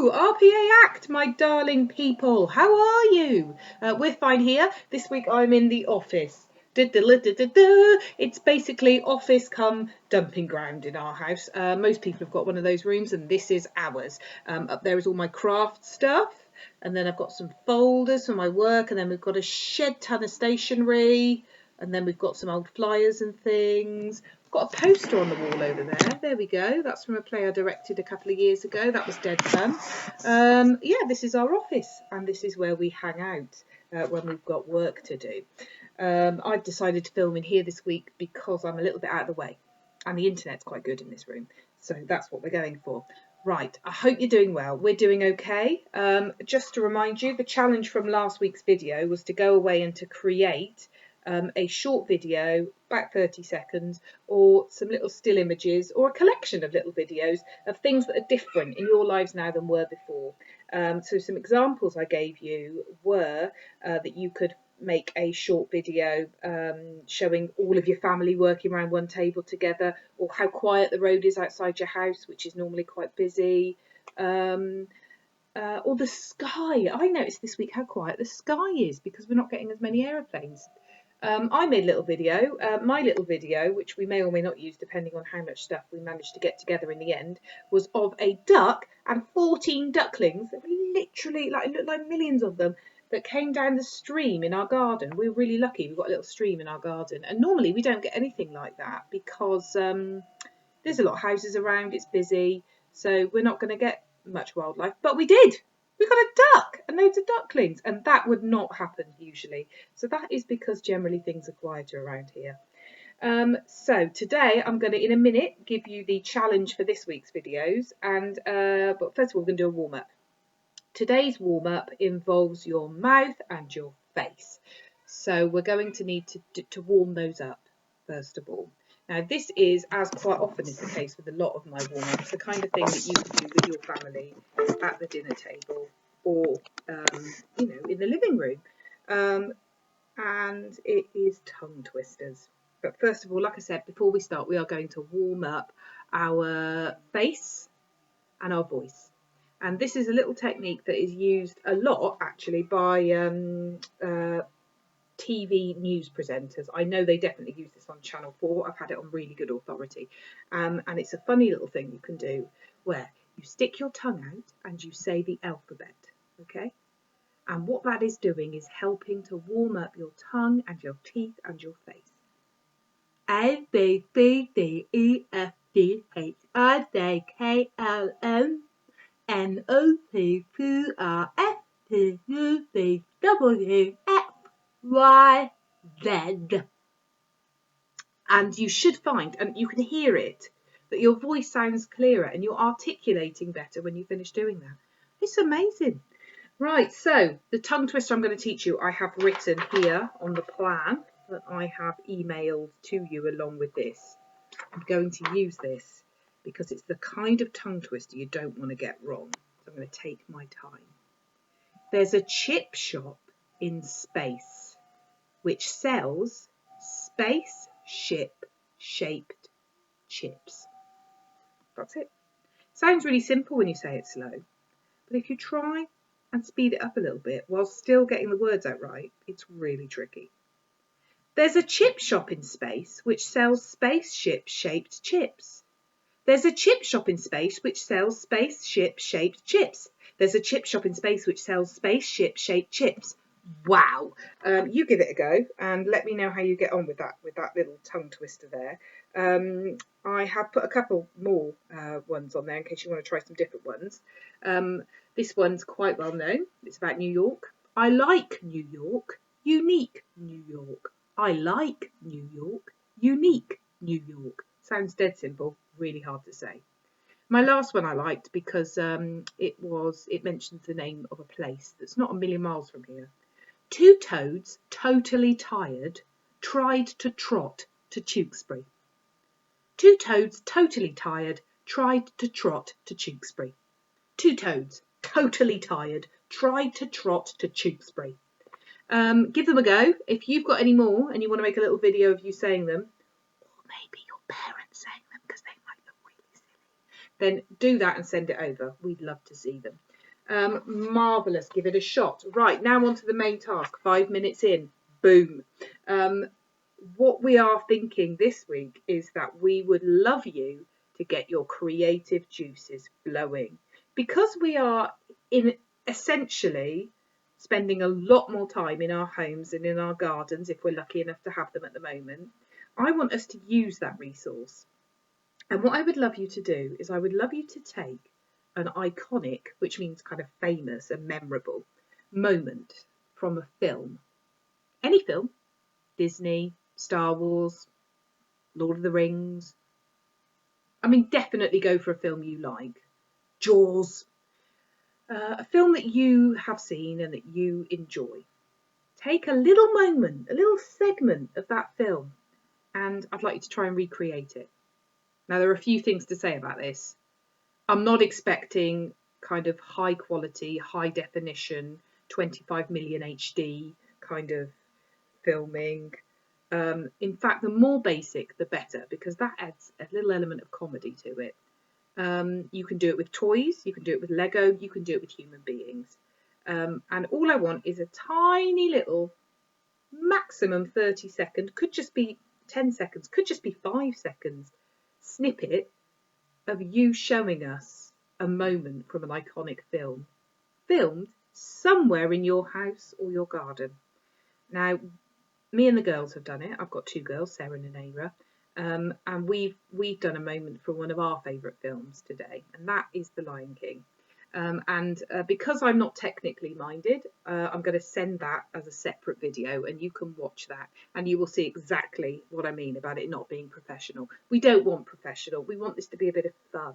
Hello, RPA ACT, my darling people. How are you? We're fine here. This week I'm in the office. It's basically office come dumping ground in our house. Most people have got one of those rooms, and this is ours. Up there is all my craft stuff, and then I've got some folders for my work, and then we've got a shed ton of stationery, and then we've got some old flyers and things. Got a poster on the wall over there. There we go. That's from a play I directed a couple of years ago. That was dead fun. Yeah, this is our office, and this is where we hang out when we've got work to do. I've decided to film in here this week because I'm a little bit out of the way, and the internet's quite good in this room, so that's what we're going for. Right, I hope you're doing well. We're doing okay. Just to remind you, the challenge from last week's video was to go away and to create a short video, about 30 seconds, or some little still images, or a collection of little videos of things that are different in your lives now than were before. So some examples I gave you were that you could make a short video showing all of your family working around one table together, or how quiet the road is outside your house, which is normally quite busy, or the sky. I noticed this week how quiet the sky is because we're not getting as many aeroplanes. I made a little video, my little video, which we may or may not use depending on how much stuff we managed to get together in the end, was of a duck and 14 ducklings that were literally, it looked like millions of them, that came down the stream in our garden. We were really lucky, we've got a little stream in our garden, and normally we don't get anything like that because there's a lot of houses around, it's busy, so we're not going to get much wildlife, but we did. We got a duck and loads of ducklings, and that would not happen usually. So that is because generally things are quieter around here. So today I'm going to, in a minute, give you the challenge for this week's videos. And but first of all, we're going to do a warm-up. Today's warm-up involves your mouth and your face. So we're going to need to warm those up, first of all. Now, this is, as quite often is the case with a lot of my warm-ups, the kind of thing that you can do with your family at the dinner table or, in the living room. And it is tongue twisters. But first of all, like I said, before we start, we are going to warm up our face and our voice. And this is a little technique that is used a lot, actually, by TV news presenters. I know they definitely use this on Channel 4. I've had it on really good authority. And it's a funny little thing you can do where you stick your tongue out and you say the alphabet, okay? And what that is doing is helping to warm up your tongue and your teeth and your face. A, B, C, D, E, F, G, H, I, J, K, L, M, N, O, P, Q, R, S, T, U, V, W, X, Y, Z. And you should find, and you can hear it, that your voice sounds clearer and you're articulating better when you finish doing that. It's amazing. Right, so the tongue twister I'm going to teach you, I have written here on the plan that I have emailed to you along with this. I'm going to use this because it's the kind of tongue twister you don't want to get wrong. So I'm going to take my time. There's a chip shop in space which sells spaceship-shaped chips. That's it. Sounds really simple when you say it slow, but if you try and speed it up a little bit while still getting the words out right, it's really tricky. There's a chip shop in space which sells spaceship-shaped chips. There's a chip shop in space which sells spaceship-shaped chips. There's a chip shop in space which sells spaceship-shaped chips. Wow. You give it a go and let me know how you get on with that little tongue twister there. I have put a couple more ones on there in case you want to try some different ones. This one's quite well known. It's about New York. I like New York. Unique New York. I like New York. Unique New York. Sounds dead simple. Really hard to say. My last one I liked because it mentions the name of a place that's not a million miles from here. Two toads, totally tired, tried to trot to Tewkesbury. Two toads, totally tired, tried to trot to Tewkesbury. Two toads, totally tired, tried to trot to Tewkesbury. Give them a go. If you've got any more and you want to make a little video of you saying them, or maybe your parents saying them because they might look really silly, then do that and send it over. We'd love to see them. Marvellous, give it a shot. Right, now on to the main task, 5 minutes in, boom. What we are thinking this week is that we would love you to get your creative juices flowing, because we are essentially spending a lot more time in our homes and in our gardens, if we're lucky enough to have them at the moment. I want us to use that resource. And what I would love you to do is I would love you to take an iconic, which means kind of famous and memorable, moment from a film. Any film, Disney, Star Wars, Lord of the Rings. I mean, definitely go for a film you like. Jaws. A film that you have seen and that you enjoy. Take a little moment, a little segment of that film, and I'd like you to try and recreate it. Now, there are a few things to say about this. I'm not expecting kind of high quality, high definition, 25 million HD kind of filming. In fact, the more basic, the better, because that adds a little element of comedy to it. You can do it with toys, you can do it with Lego, you can do it with human beings. And all I want is a tiny little, maximum 30-second, could just be 10 seconds, could just be 5 seconds, snippet of you showing us a moment from an iconic film, filmed somewhere in your house or your garden. Now, me and the girls have done it. I've got 2 girls, Sarah and Naira, and we've done a moment from one of our favourite films today, and that is The Lion King. Because I'm not technically minded, I'm going to send that as a separate video, and you can watch that and you will see exactly what I mean about it not being professional. We don't want professional. We want this to be a bit of fun,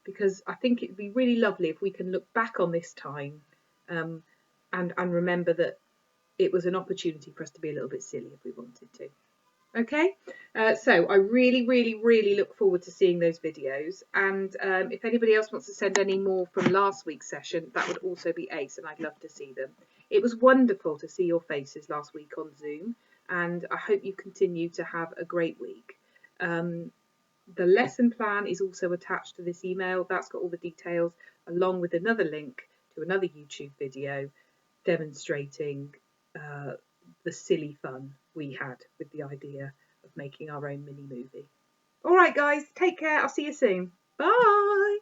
because I think it'd be really lovely if we can look back on this time and remember that it was an opportunity for us to be a little bit silly if we wanted to. Okay, so I really, really, really look forward to seeing those videos, and if anybody else wants to send any more from last week's session, that would also be ace, and I'd love to see them. It was wonderful to see your faces last week on Zoom, and I hope you continue to have a great week. The lesson plan is also attached to this email. That's got all the details, along with another link to another YouTube video demonstrating the silly fun we had with the idea of making our own mini movie. All right, guys, take care. I'll see you soon. Bye.